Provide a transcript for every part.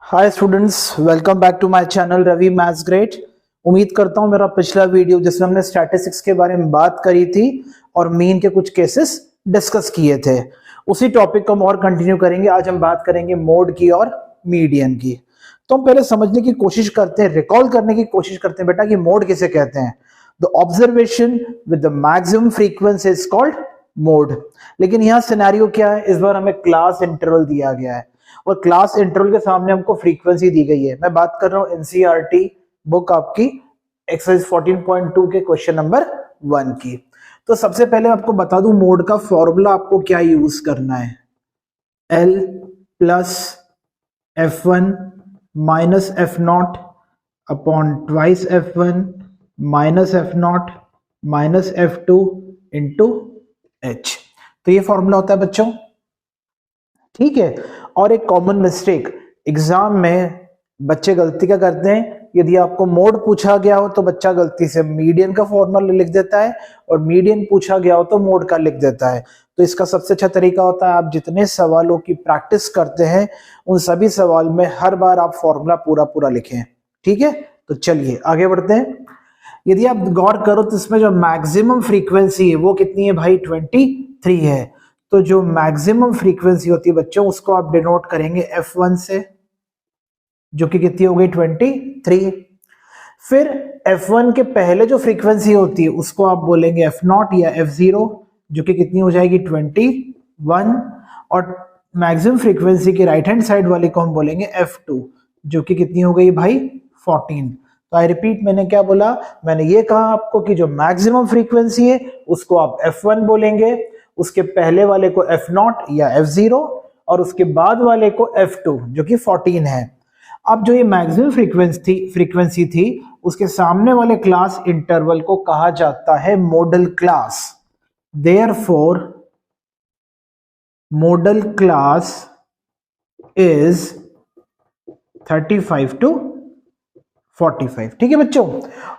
Hi students, welcome back to my channel Ravi maths great. उम्मीद करता हूं मेरा पिछला वीडियो जिसमें हमने स्टैटिस्टिक्स के बारे में बात करी थी और मीन के कुछ केसेस डिस्कस किए थे, उसी टॉपिक को हम और कंटिन्यू करेंगे। आज हम बात करेंगे मोड की और मीडियन की। तो हम पहले समझने की कोशिश करते हैं, रिकॉल करने की कोशिश करते हैं बेटा कि मोड किसे कहते हैं। The observation with the maximum frequency is called mode. लेकिन यहाँ सिनेरियो क्या है, इस बार हमें क्लास इंटरवल दिया गया है और क्लास इंटरवल के सामने हमको फ्रीक्वेंसी दी गई है। मैं बात कर रहा हूं एनसीईआरटी बुक आपकी एक्सरसाइज 14.2 के क्वेश्चन नंबर 1 की। तो सबसे पहले आपको बता दूं मोड का फॉर्मूला आपको क्या यूज करना है। L plus F1 minus F0 upon twice F1 minus F0 minus F2 into H। तो ये फॉर्मूला होता है बच्चों, ठीक है। और एक कॉमन मिस्टेक एग्जाम में बच्चे गलती क्या करते हैं, यदि आपको मोड पूछा गया हो तो बच्चा गलती से मीडियन का फॉर्मूला लिख देता है और मीडियन पूछा गया हो तो मोड का लिख देता है। तो इसका सबसे अच्छा तरीका होता है, आप जितने सवालों की प्रैक्टिस करते हैं उन सभी सवाल में हर बार आप फॉर्मूला पूरा पूरा लिखें, ठीक है। तो चलिए आगे बढ़ते हैं। यदि आप गौर करो तो इसमें जो मैक्सिमम फ्रीक्वेंसी है वो कितनी है भाई, 23 है। तो जो मैक्सिमम फ्रीक्वेंसी होती है बच्चों उसको आप डिनोट करेंगे F1 से, जो कि कितनी हो गई 23। फिर F1 के पहले जो फ्रीक्वेंसी होती है उसको आप बोलेंगे F0 या F0, जो कि कितनी हो जाएगी 21। और मैक्सिमम फ्रीक्वेंसी की राइट हैंड साइड वाले को हम बोलेंगे F2, जो कि कितनी हो गई भाई 14। तो आई रिपीट, मैंने क्या बोला, मैंने ये कहा आपको कि जो मैक्सिमम फ्रीक्वेंसी है उसको आप F1 बोलेंगे, उसके पहले वाले को F0 या F0 और उसके बाद वाले को F2, जो कि 14 है। अब जो ये मैक्सिमम फ्रीक्वेंसी थी उसके सामने वाले क्लास इंटरवल को कहा जाता है model class. Therefore model class is 35 to 45, ठीक है बच्चों।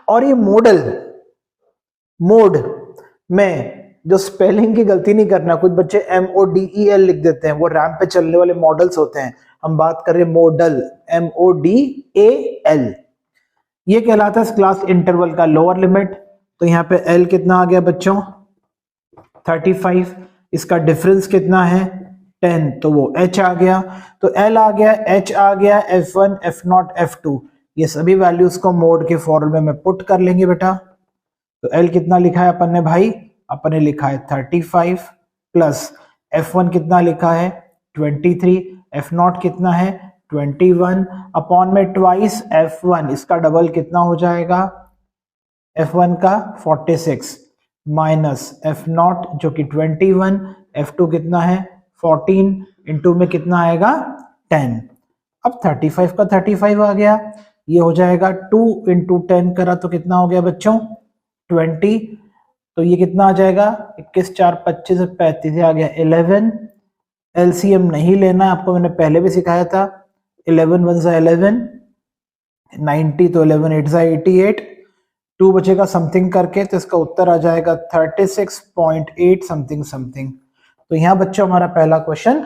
और ये मोड में जो स्पेलिंग की गलती नहीं करना, कुछ बच्चे MODEL लिख देते हैं, वो रैम पे चलने वाले मॉडल्स होते हैं। हम बात कर रहे हैं मॉडल, MODAL। ये कहलाता है क्लास इंटरवल का लोअर लिमिट। तो यहाँ पे L कितना आ गया बच्चों 35, इसका डिफरेंस कितना है 10, तो वो H आ गया। तो L आ गया, H आ गया, F1 F0 F2, ये सभी वैल्यूज को मोड के फॉर्मूले में पुट कर लेंगे बेटा। तो L कितना लिखा है अपन ने भाई, अपन ने लिखा है 35 प्लस F1 कितना लिखा है 23, F0 कितना है 21 अपॉन में ट्वाइस F1, इसका डबल कितना हो जाएगा F1 का 46 माइनस F0 जो कि 21, F2 कितना है 14, इंटू में कितना आएगा 10। अब 35 का 35 आ गया, ये हो जाएगा 2 इंटू 10 करा तो कितना हो गया बच्चों 20। तो ये कितना आ जाएगा 21 4 25 35 आ गया 11। एलसीएम नहीं लेना है आपको, मैंने पहले भी सिखाया था। 11 1 सा 11, 90 तो 11 8 सा 88, 2 बचेगा समथिंग करके, तो इसका उत्तर आ जाएगा 36.8 समथिंग समथिंग। तो यहाँ बच्चों हमारा पहला क्वेश्चन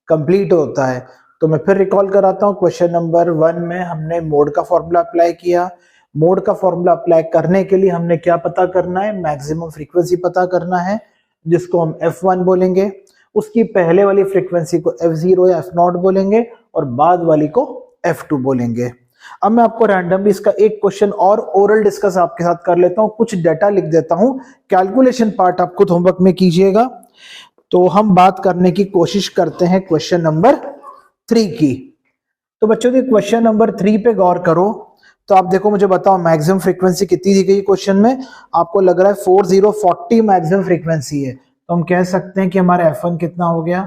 कंप्लीट होता है। तो मैं फिर रिकॉल कराता हूँ, क्वेश्चन नंबर 1 में हमने मोड का फॉर्मूला अप्लाई किया। मोड का फॉर्मूला अप्लाई करने के लिए हमने क्या पता करना है, मैक्सिमम फ्रीक्वेंसी पता करना है, जिसको हम F1 बोलेंगे। उसकी पहले वाली फ्रीक्वेंसी को F0 या F0 बोलेंगे और बाद वाली को F2 बोलेंगे। अब मैं आपको रैंडमली इसका एक क्वेश्चन और ओरल डिस्कस आपके साथ कर लेता हूं, कुछ डाटा लिख देता हूं, कैलकुलेशन पार्ट आप खुद होमवर्क में कीजिएगा। तो हम बात करने की कोशिश करते हैं क्वेश्चन नंबर 3 की। तो बच्चों के क्वेश्चन नंबर 3 पे गौर करो। तो आप देखो, मुझे बताओ मैक्सिमम फ्रीक्वेंसी कितनी दी गई क्वेश्चन में। आपको लग रहा है 4040 मैक्सिमम फ्रीक्वेंसी है, तो हम कह सकते हैं कि हमारा F1 कितना हो गया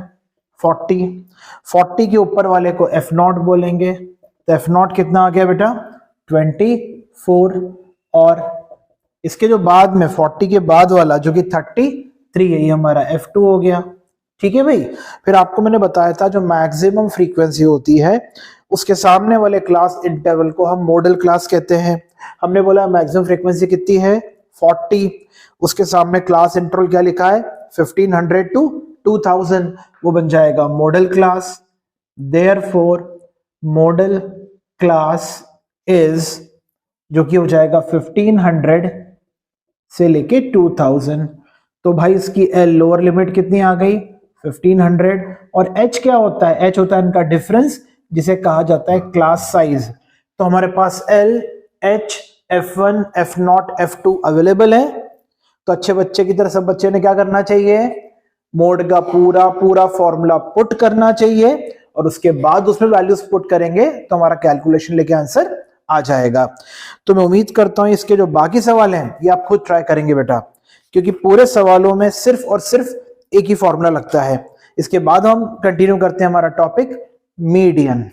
40 के ऊपर वाले को F0 बोलेंगे। तो F0 कितना आ गया बेटा 24, और इसके जो बाद में 40 के बाद वाला जो कि 33 है, ये हमारा F2 हो गया, ठीक है भाई। फिर आपको मैंने बताया था जो मैक्सिमम फ्रीक्वेंसी होती है उसके सामने वाले क्लास इंटरवल को हम मॉडल क्लास कहते हैं। हमने बोला मैक्सिमम फ्रीक्वेंसी कितनी है 40, उसके सामने क्लास इंटरवल क्या लिखा है 1500 टू 2000, वो बन जाएगा model class. Therefore model class is, जो कि हो जाएगा 1500 से लेके 2000। तो भाई इसकी एल लोअर लिमिट कितनी आ गई 1500, और एच क्या होता है, एच होता है इनका डिफरेंस जिसे कहा जाता है क्लास साइज। तो हमारे पास L, H, F1, F0, F2 available है। तो अच्छे बच्चे की तरह सब बच्चे ने क्या करना चाहिए, मोड का पूरा पूरा फॉर्मूला पुट करना चाहिए, और उसके बाद उसमें वैल्यूज पुट करेंगे तो हमारा कैलकुलेशन लेके आंसर आ जाएगा। तो मैं उम्मीद करता हूं इसके जो बाकी सवाल हैं ये आप खुद ट्राई करेंगे बेटा, क्योंकि पूरे सवालों में सिर्फ और सिर्फ एक ही फॉर्मूला लगता है। इसके बाद हम कंटिन्यू करते हैं हमारा टॉपिक मीडियन।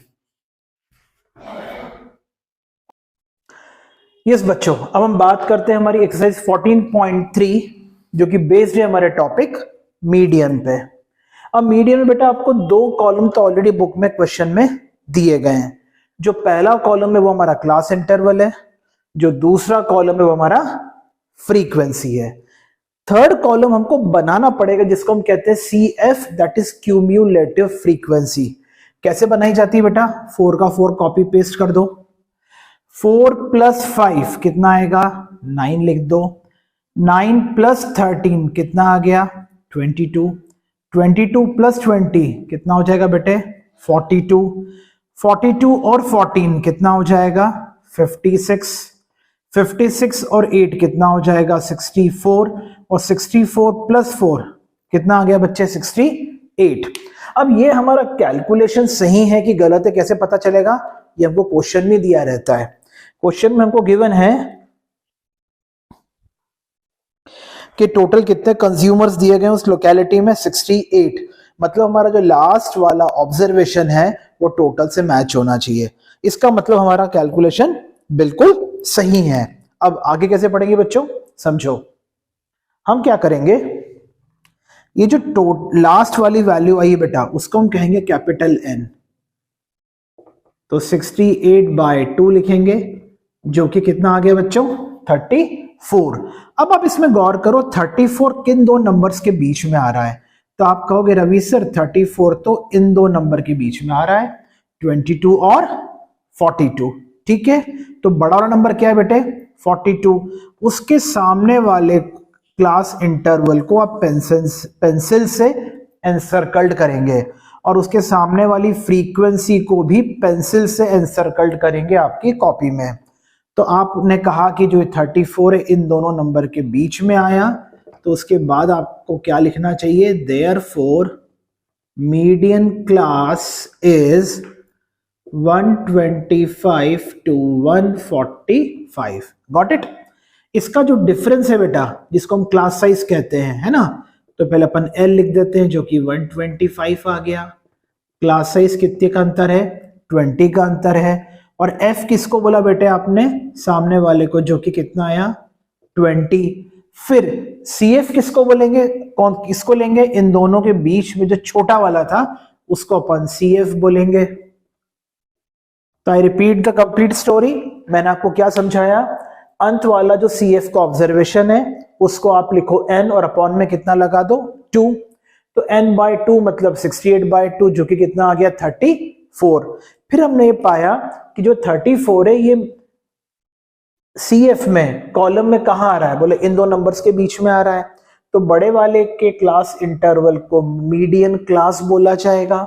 यस बच्चों, अब हम बात करते हैं हमारी एक्सरसाइज 14.3 जो कि बेस्ड है हमारे टॉपिक मीडियन पे। अब मीडियन में बेटा आपको दो कॉलम तो ऑलरेडी बुक में क्वेश्चन में दिए गए हैं। जो पहला कॉलम है वो हमारा क्लास इंटरवल है, जो दूसरा कॉलम है वो हमारा फ्रीक्वेंसी है। थर्ड कॉलम हमको बनाना पड़ेगा जिसको हम कहते हैं CF, that is cumulative frequency. कैसे बनाई जाती है बेटा, 4 का 4 कॉपी पेस्ट कर दो, 4 + 5 कितना आएगा 9 लिख दो, 9 + 13 कितना आ गया 22, 22 + 20 कितना हो जाएगा बेटे 42, 42 और 14 कितना हो जाएगा 56, 56 और 8 कितना हो जाएगा 64, और 64 + 4 कितना आ गया बच्चे 68। अब ये हमारा कैलकुलेशन सही है कि गलत है कैसे पता चलेगा, ये हमको क्वेश्चन में दिया रहता है। क्वेश्चन में हमको गिवन है कि टोटल कितने कंज्यूमर्स दिए गए उस लोकेलिटी में 68, मतलब हमारा जो लास्ट वाला ऑब्जर्वेशन है वो टोटल से मैच होना चाहिए। इसका मतलब हमारा कैलकुलेशन बिल्कुल सही है। अब आगे कैसे पढ़ेंगे बच्चों, समझो। हम क्या करेंगे, ये जो लास्ट वाली वैल्यू आई बेटा उसको हम कहेंगे कैपिटल N। तो 68/2 लिखेंगे जो कि कितना आ गया बच्चों 34। अब आप इसमें गौर करो 34 किन दो नंबर्स के बीच में आ रहा है, तो आप कहोगे रवि सर 34 तो इन दो नंबर के बीच में आ रहा है 22 और 42, ठीक है। तो बड़ा वाला नंबर क्या है बेटे 42, उसके सामने वाले क्लास इंटरवल को आप पेंसिल से एनसर्कल्ड करेंगे, और उसके सामने वाली फ्रीक्वेंसी को भी पेंसिल से एनसर्कल्ड करेंगे आपकी कॉपी में। तो आपने कहा कि जो 34 है इन दोनों नंबर के बीच में आया, तो उसके बाद आपको क्या लिखना चाहिए, therefore median class is 125 to 145। Got it. इसका जो डिफरेंस है बेटा जिसको हम क्लास साइज कहते हैं, है ना, तो पहले अपन L लिख देते हैं जो कि 125 आ गया। क्लास साइज कितने का अंतर है 20 का अंतर है, और F किसको बोला बेटे आपने, सामने वाले को, जो कि कितना आया 20। फिर CF किसको बोलेंगे, कौन किसको लेंगे, इन दोनों के बीच में जो छोटा वाला था उसको अपन CF बोलेंगे। तो I repeat the complete story. मैंने आपको क्या समझाया, अंत वाला जो CF का ऑब्जर्वेशन है उसको आप लिखो N और अपॉन में कितना लगा दो 2, तो N/2 मतलब 68/2 जो कि कितना आ गया 34। फिर हमने ये पाया कि जो 34 है ये CF में कॉलम में कहां आ रहा है, बोले इन दो नंबर्स के बीच में आ रहा है, तो बड़े वाले के क्लास इंटरवल को मीडियन क्लास बोला जाएगा,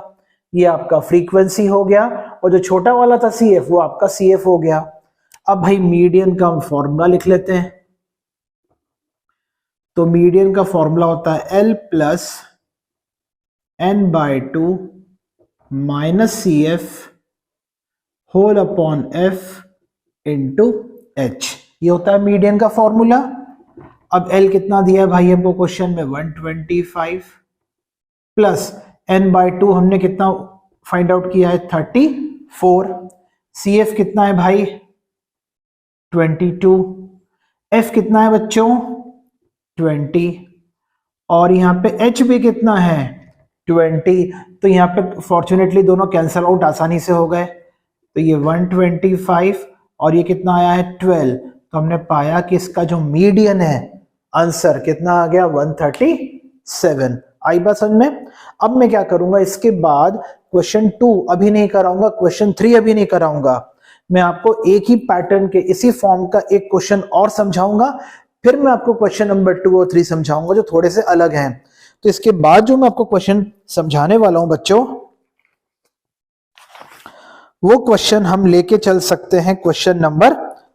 ये आपका फ्रीक्वेंसी हो गया, और जो छोटा वाला था CF वो आपका CF हो गया। अब भाई मीडियन का हम फॉर्मूला लिख लेते हैं। तो मीडियन का फॉर्मूला होता है L + N/2 - CF whole upon F × H, ये होता है मीडियन का फॉर्मूला। अब L कितना दिया है भाई हमको क्वेश्चन में 125 प्लस N/2 हमने कितना फाइंड आउट किया है 34, CF कितना है भाई 22, F कितना है बच्चों 20, और यहाँ पे H भी कितना है 20। तो यहाँ पे फॉर्चुनेटली दोनों कैंसल आउट आसानी से हो गए, तो ये 125 और ये कितना आया है 12। तो हमने पाया कि इसका जो मीडियन है आंसर कितना आ गया 137। आई बात समझ में। अब मैं क्या करूंगा, इसके बाद क्वेश्चन 2 अभी नहीं कराऊंगा, क्वेश्चन 3 अभी नहीं कराऊंगा, मैं आपको एक ही पैटर्न के इसी फॉर्म का एक क्वेश्चन और समझाऊंगा, फिर मैं आपको क्वेश्चन नंबर 2 और 3 समझाऊंगा जो थोड़े से अलग हैं। तो इसके बाद जो मैं आपको क्वेश्चन समझाने वाला हूं बच्चों, वो क्वेश्चन हम लेके चल सकते हैं क्वेश्चन नंबर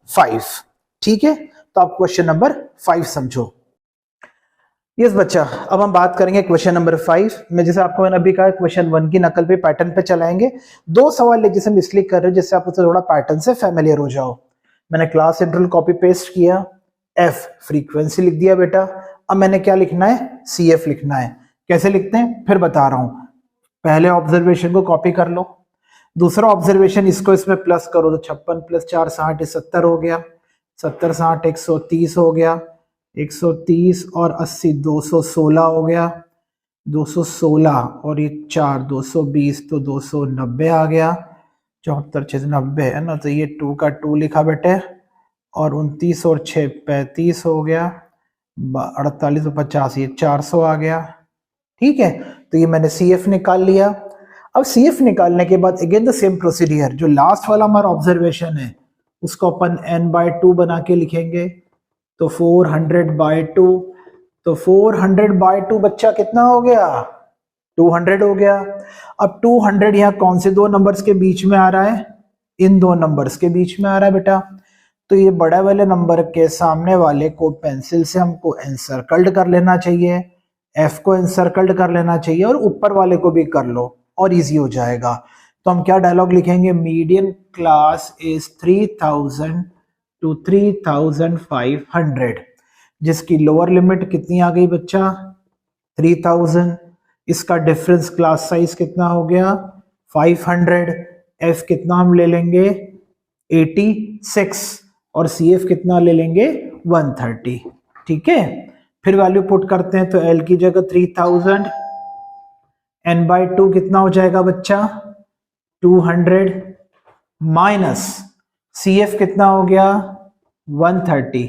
5। ठीक है, तो आप क्वेश्चन नंबर 5 समझो। यस बच्चा, अब हम बात करेंगे क्वेश्चन नंबर 5 में। जैसे आपको मैंने अभी कहा क्वेश्चन 1 की नकल पे पैटर्न पे चलाएंगे। 2 सवाल जैसे हम इसलिए कर रहे हैं जिससे आप उससे थोड़ा पैटर्न से फेमिलियर हो जाओ। मैंने क्लास इंटरवल कॉपी पेस्ट किया, एफ फ्रीक्वेंसी लिख दिया बेटा। अब मैंने क्या लिखना है, सी एफ लिखना है। कैसे लिखते हैं फिर बता रहा हूं। पहले ऑब्जर्वेशन को कॉपी कर लो, दूसरा ऑब्जर्वेशन इसको इसमें प्लस करो तो 56 + 4 60 70 हो गया, 70 60 130 हो गया, 130 और 80 216 हो गया, 216 और ये 4 220 तो 290 आ गया, 74 6 90 है ना, तो ये 2 का 2 लिखा बेटे, और 29 और 6 35 हो गया, 48 और 50 ये 400 आ गया। ठीक है, तो ये मैंने सी एफ निकाल लिया। अब सी एफ निकालने के बाद अगेन द सेम प्रोसीडियर, जो लास्ट वाला हमारा ऑब्जर्वेशन है उसको अपन n/2 बना के लिखेंगे, तो 400/2, तो 400/2 बच्चा कितना हो गया, 200 हो गया। अब 200 यहाँ कौन से दो नंबर्स के बीच में आ रहा है, इन दो नंबर्स के बीच में आ रहा है बेटा, तो ये बड़े वाले नंबर के सामने वाले को पेंसिल से हमको एनसर्कल्ड कर लेना चाहिए, एफ को एनसर्कल्ड कर लेना चाहिए, और ऊपर वाले को भी कर लो और इजी हो जाएगा। तो हम क्या डायलॉग लिखेंगे, मीडियन क्लास इज 3000 to 3500, जिसकी लोअर लिमिट कितनी आ गई बच्चा, 3000। इसका डिफरेंस क्लास साइज कितना हो गया, 500। एफ कितना हम ले लेंगे, 86, और सी एफ कितना ले लेंगे, 130। ठीक है, फिर वैल्यू पुट करते हैं, तो एल की जगह 3000, n/2 कितना हो जाएगा बच्चा, 200, माइनस सी एफ कितना हो गया, 130,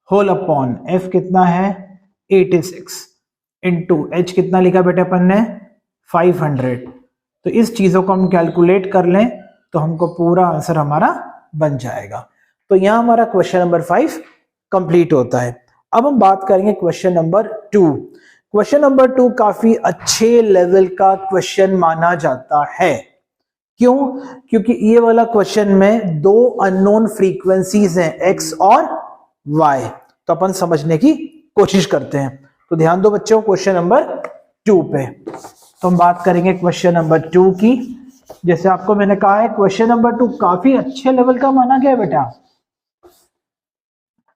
होल अपॉन एफ कितना है, 86, इंटू एच कितना लिखा बेटे अपन ने, 500। तो इस चीजों को हम कैलकुलेट कर लें तो हमको पूरा आंसर हमारा बन जाएगा। तो यहां हमारा क्वेश्चन नंबर 5 कंप्लीट होता है। अब हम बात करेंगे क्वेश्चन नंबर 2। क्वेश्चन नंबर 2 काफी अच्छे लेवल का क्वेश्चन माना जाता है। क्यों, क्योंकि ये वाला क्वेश्चन में 2 अननोन फ्रीक्वेंसीज हैं, एक्स और वाई, तो अपन समझने की कोशिश करते हैं। तो ध्यान दो बच्चों क्वेश्चन नंबर 2 पे। तो हम बात करेंगे क्वेश्चन नंबर 2 की। जैसे आपको मैंने कहा है क्वेश्चन नंबर 2 काफी अच्छे लेवल का माना गया बेटा,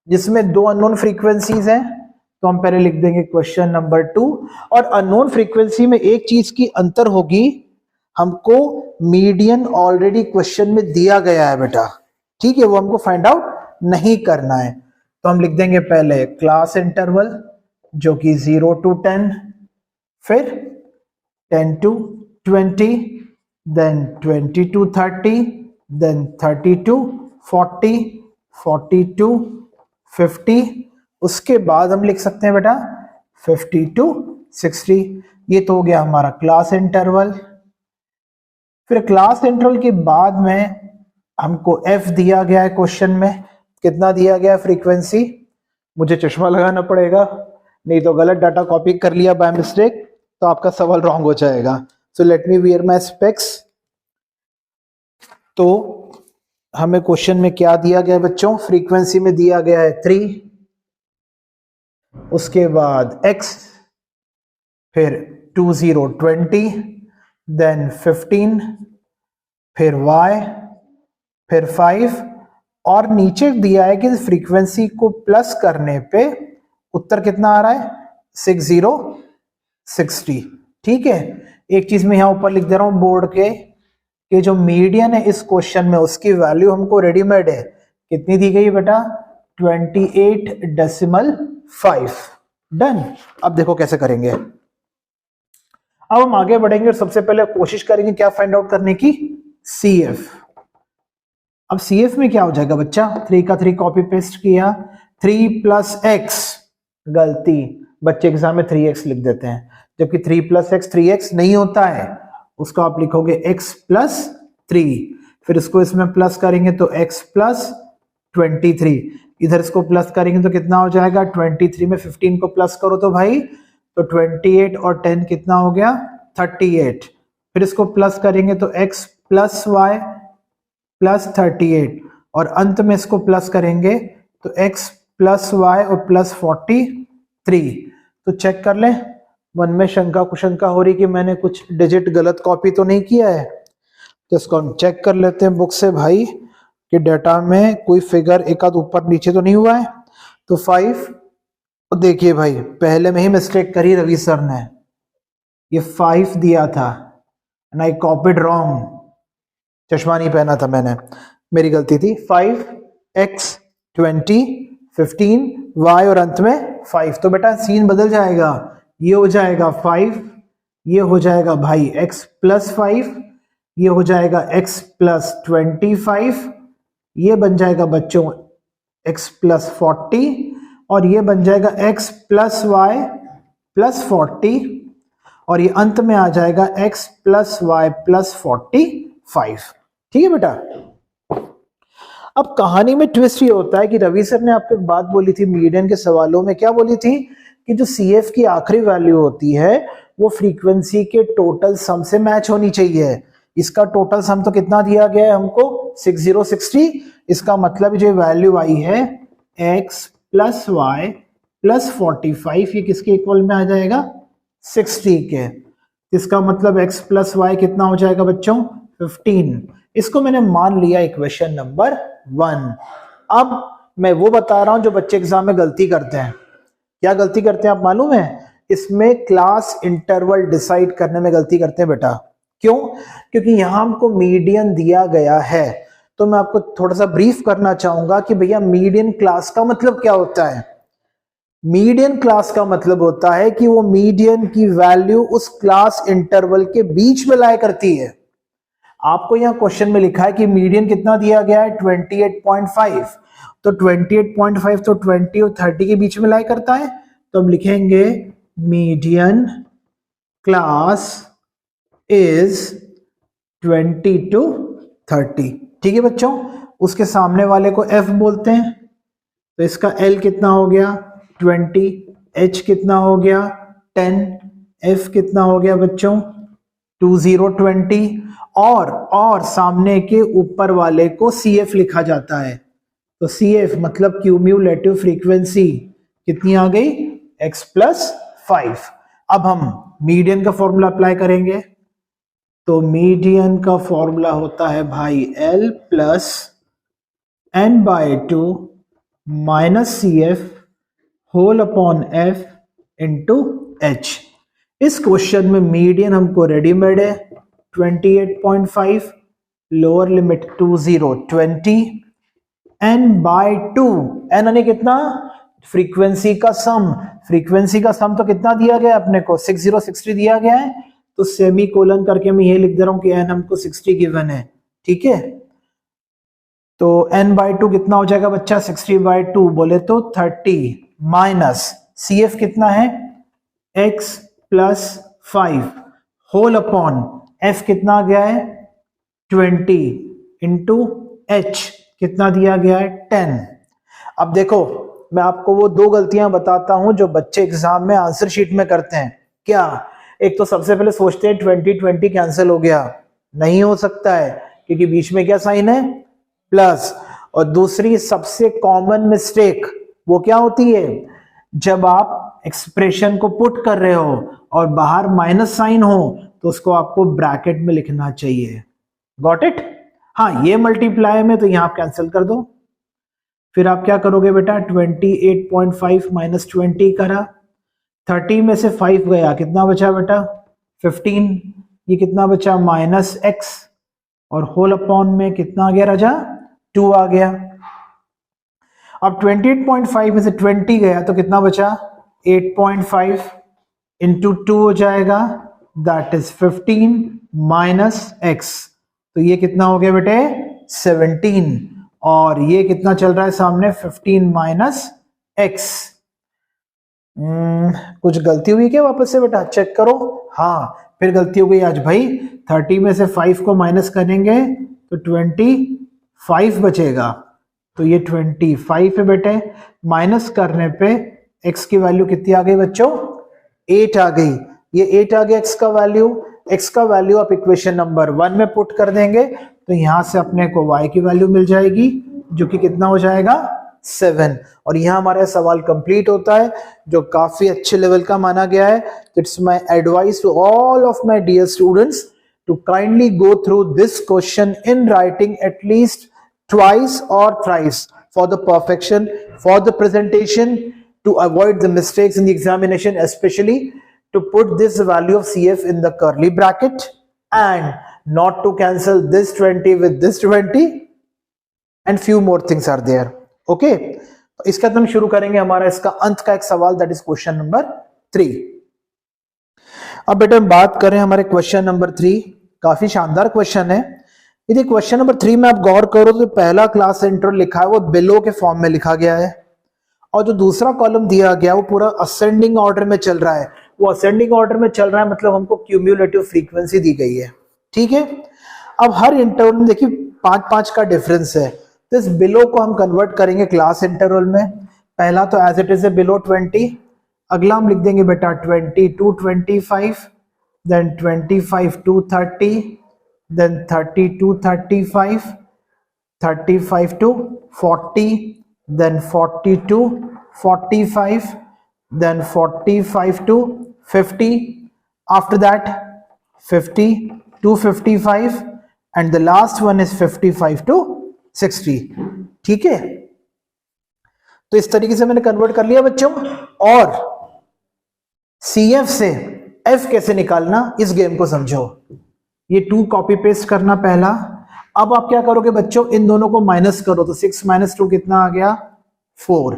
जिसमें 2 अननोन फ्रीक्वेंसीज हैं। तो हम पहले लिख देंगे क्वेश्चन नंबर 2, और अननोन फ्रीक्वेंसी में एक चीज की अंतर होगी, हमको मीडियन ऑलरेडी क्वेश्चन में दिया गया है बेटा, ठीक है, वो हमको फाइंड आउट नहीं करना है। तो हम लिख देंगे पहले क्लास इंटरवल जो कि 0 to 10, फिर 10 to 20, then 20 to 30, then 30 to 40, 40 to 50, उसके बाद हम लिख सकते हैं बेटा 50 to 60। ये तो हो गया हमारा क्लास इंटरवल। फिर क्लास इंटरवल के बाद में हमको एफ दिया गया है क्वेश्चन में, कितना दिया गया है फ्रीक्वेंसी, मुझे चश्मा लगाना पड़ेगा नहीं तो गलत डाटा कॉपी कर लिया बाय मिस्टेक तो आपका सवाल रॉन्ग हो जाएगा। So let me wear my specs. तो हमें क्वेश्चन में क्या दिया गया बच्चों, फ्रीक्वेंसी में दिया गया है 3, उसके बाद x, फिर 20 देन 15, फिर y, फिर 5, और नीचे दिया है कि फ्रीक्वेंसी को प्लस करने पे उत्तर कितना आ रहा है 6060। ठीक है, एक चीज मैं यहां ऊपर लिख दे रहा हूं बोर्ड के कि जो मीडियन है इस क्वेश्चन में उसकी वैल्यू हमको रेडीमेड है, कितनी दी गई बेटा 28.5। डन। अब देखो कैसे करेंगे। अब हम आगे बढ़ेंगे और सबसे पहले कोशिश करेंगे क्या फाइंड आउट करने की, सी एफ। अब सी एफ में क्या हो जाएगा बच्चा, 3 का 3 कॉपी पेस्ट किया, 3 + x, गलती, बच्चे एग्जाम में 3x लिख देते हैं, जबकि 3 + x 3x नहीं होता है, उसको आप लिखोगे x प्लस 3, फिर इसको इसमें प्लस करेंगे तो x प्लस 23, इधर इसको प्लस करेंगे तो कितना हो जाएगा 23 में 15 को प्लस करो तो भाई तो 28 और 10 कितना हो गया 38, फिर इसको प्लस करेंगे तो x प्लस वाई प्लस 38 और अंत में इसको प्लस करेंगे तो x प्लस वाई और प्लस 43। तो चेक कर ले, मन में शंका कुशंका हो रही कि मैंने कुछ डिजिट गलत कॉपी तो नहीं किया है, तो इसको हम चेक कर लेते हैं बुक से भाई कि डेटा में कोई फिगर एक आध ऊपर नीचे तो नहीं हुआ है। तो 5, तो देखिए भाई पहले में ही मिस्टेक करी रवि सर ने, ये 5 दिया था एंड आई कॉपीड रॉन्ग, चश्मा नहीं पहना था मैंने, मेरी गलती थी। 5x 20 15 y और अंत में 5, तो बेटा सीन बदल जाएगा, ये हो जाएगा 5, ये हो जाएगा भाई x प्लस 5, ये हो जाएगा x प्लस 25, ये बन जाएगा बच्चों x प्लस 40 और ये बन जाएगा x प्लस वाई प्लस 40 और ये अंत में आ जाएगा x प्लस वाई प्लस 45। ठीक है बेटा। अब कहानी में ट्विस्ट ये होता है कि रवि सर ने आपको एक बात बोली थी मीडियन के सवालों में, क्या बोली थी कि जो CF की आखिरी वैल्यू होती है वो फ्रीक्वेंसी के टोटल सम से मैच होनी चाहिए। इसका टोटल सम तो कितना दिया गया है हमको 6060, इसका मतलब जो वैल्यू आई है x प्लस वाई प्लस 45, ये किसके इक्वल में आ जाएगा 60 के, इसका मतलब x प्लस वाई कितना हो जाएगा बच्चों 15। इसको मैंने मान लिया इक्वेशन नंबर 1। अब मैं वो बता रहा हूं जो बच्चे एग्जाम में गलती करते हैं। क्या गलती करते हैं आप मालूम है? इसमें क्लास इंटरवल डिसाइड करने में गलती करते हैं बेटा। क्यों? क्योंकि यहां हमको मीडियन दिया गया है, तो मैं आपको थोड़ा सा ब्रीफ करना चाहूंगा कि भैया मीडियन क्लास का मतलब क्या होता है। मीडियन क्लास का मतलब होता है कि वो मीडियन की वैल्यू उस क्लास इंटरवल के बीच में लाया करती है। आपको यहां क्वेश्चन में लिखा है कि मीडियन कितना दिया गया है 28.5, तो 28.5 तो 20 और 30 के बीच में लाई करता है, तो अब लिखेंगे मीडियन क्लास इज 20 to 30। ठीक है बच्चों, उसके सामने वाले को f बोलते हैं, तो इसका L कितना हो गया 20, H कितना हो गया 10, F कितना हो गया बच्चों 2020 और सामने के ऊपर वाले को CF लिखा जाता है, तो CF मतलब क्यूम्यूलेटिव फ्रीक्वेंसी कितनी आ गई x प्लस 5। अब हम मीडियन का फॉर्मूला अप्लाई करेंगे, तो मीडियन का फॉर्मूला होता है भाई L plus n/2 minus CF whole upon F into H। इस क्वेश्चन में मीडियन हमको रेडीमेड है 28.5, लोअर लिमिट 2020, n/2, n यानी कितना फ्रीक्वेंसी का सम, फ्रीक्वेंसी का सम तो कितना दिया गया अपने को 6060 दिया गया है, तो सेमी कोलन करके मैं ये लिख दे रहा हूं कि n हमको 60 गिवन है। ठीक है, तो n/2 कितना हो जाएगा बच्चा 60/2 बोले तो 30 माइनस CF कितना है x plus 5 whole upon F कितना आ गया है 20 इंटू H कितना दिया गया है 10। अब देखो मैं आपको वो दो गलतियां बताता हूं जो बच्चे एग्जाम में आंसर शीट में करते हैं। क्या? एक तो सबसे पहले सोचते हैं 2020 कैंसिल हो गया, नहीं हो सकता है क्योंकि बीच में क्या साइन है प्लस, और दूसरी सबसे कॉमन मिस्टेक वो क्या होती है, जब आप एक्सप्रेशन को पुट कर रहे हो और बाहर माइनस साइन हो तो उसको आपको ब्रैकेट में लिखना चाहिए। Got it? हाँ, ये मल्टीप्लाई में तो यहां आप कैंसिल कर दो, फिर आप क्या करोगे बेटा 28.5 माइनस 20 करा, 30 में से 5 गया, कितना बचा बेटा 15, ये कितना बचा माइनस x और होल अपॉन में कितना आ गया राजा 2 आ गया। अब 28.5 में से 20 गया तो कितना बचा 8.5 इंटू 2 हो जाएगा, दैट इज 15 माइनस x, तो ये कितना हो गया बेटे 17, और ये कितना चल रहा है सामने 15 माइनस x। कुछ गलती हुई क्या वापस से बेटा चेक करो। हाँ, फिर गलती हो गई आज भाई 30 में से 5 को माइनस करेंगे तो 25 बचेगा, तो ये 25 है बेटे। माइनस करने पे x की वैल्यू कितनी आ गई बच्चों? 8 आ गई। ये 8 आ गया x का वैल्यू। x का वैल्यू आप इक्वेशन नंबर 1 में पुट कर देंगे तो यहां से अपने को y की वैल्यू मिल जाएगी, जो कि कितना हो जाएगा? 7। और यहां हमारा सवाल कंप्लीट होता है, जो काफी अच्छे लेवल का माना गया है। It's my advice to all of my dear students to kindly go through this question in writing at least twice or thrice for the perfection, for the presentation, to avoid the mistakes in the examination, especially to put this value of CF in the curly bracket and not to cancel this 20 with this 20, and few more things are there. Okay, तो इसके बाद हम शुरू करेंगे हमारा इसका अंत का एक सवाल, दैट इज क्वेश्चन नंबर 3। अब बेटा हम बात करें हमारे क्वेश्चन नंबर 3, काफी शानदार क्वेश्चन है। यदि क्वेश्चन नंबर 3 में आप गौर करो तो पहला क्लास इंटरवल लिखा है वो बिलो के फॉर्म में लिखा गया है, और जो दूसरा कॉलम दिया गया वो पूरा असेंडिंग ऑर्डर में चल रहा है। वो असेंडिंग ऑर्डर में चल रहा है मतलब हमको क्यूम्युलेटिव फ्रीक्वेंसी दी गई है, ठीक है। अब हर इंटरवल में देखिए 5-5 का डिफरेंस है, तो इस बिलो को हम कन्वर्ट करेंगे क्लास इंटरवल में। पहला तो as it is a below 20, अगला हम लिख देंगे बेटा 20 to 25, then 25 to 30, then 30 to 35, 35 to 40, then 40 to 45, then 45 to 50, after that 50 to 55, and the last one is 55 to 60, ठीक है। तो इस तरीके से मैंने कन्वर्ट कर लिया बच्चों। और CF से F कैसे निकालना, इस गेम को समझो। ये 2 कॉपी पेस्ट करना पहला। अब आप क्या करोगे बच्चों, इन दोनों को माइनस करो, तो 6 - 2 कितना आ गया? 4।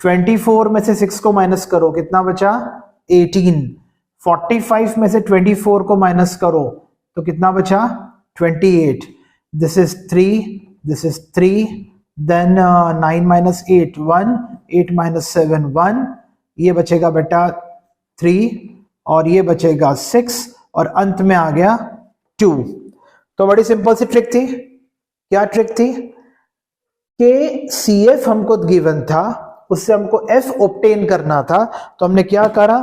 24 में से 6 को माइनस करो, कितना बचा? 18। 45 में से 24 को माइनस करो तो कितना बचा? 28। This is 3, this is 3, then 9 - 8 1, 8 - 7 1, ये बचेगा बेटा 3, और ये बचेगा 6, और अंत में आ गया 2। तो बड़ी सिंपल सी ट्रिक थी। क्या ट्रिक थी? कि CF हमको गिवन था, उससे हमको F ऑब्टेन करना था, तो हमने क्या करा?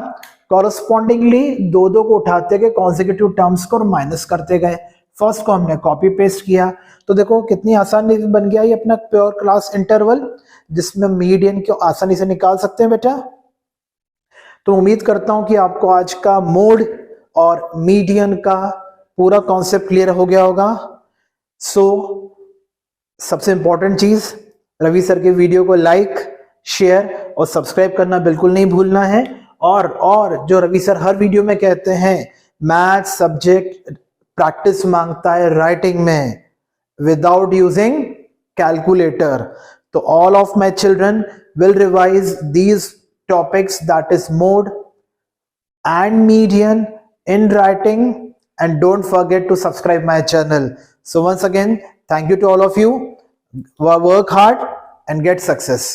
कॉरस्पॉन्डिंगली 2-2 को उठाते गए कॉन्सेक्यूटिव टर्म्स को और माइनस करते गए। फर्स्ट को हमने कॉपी पेस्ट किया, तो देखो कितनी आसानी बन गया ये अपना प्योर क्लास इंटरवल, जिसमें मीडियन को आसानी से निकाल सकते हैं बेटा। तो उम्मीद करता हूं कि आपको आज का मोड और मीडियन का पूरा कॉन्सेप्ट क्लियर हो गया होगा। सो सबसे इंपॉर्टेंट चीज, रवि सर के वीडियो को लाइक, शेयर और सब्सक्राइब करना बिल्कुल नहीं भूलना है। और जो रवि सर हर वीडियो में कहते हैं, मैथ्स सब्जेक्ट प्रैक्टिस मांगता है राइटिंग में विदाउट यूजिंग कैलकुलेटर। तो all of my children will revise these topics, that is mode and median in writing, and don't forget to subscribe my channel. So once again, thank you to all of you. Work hard and get success.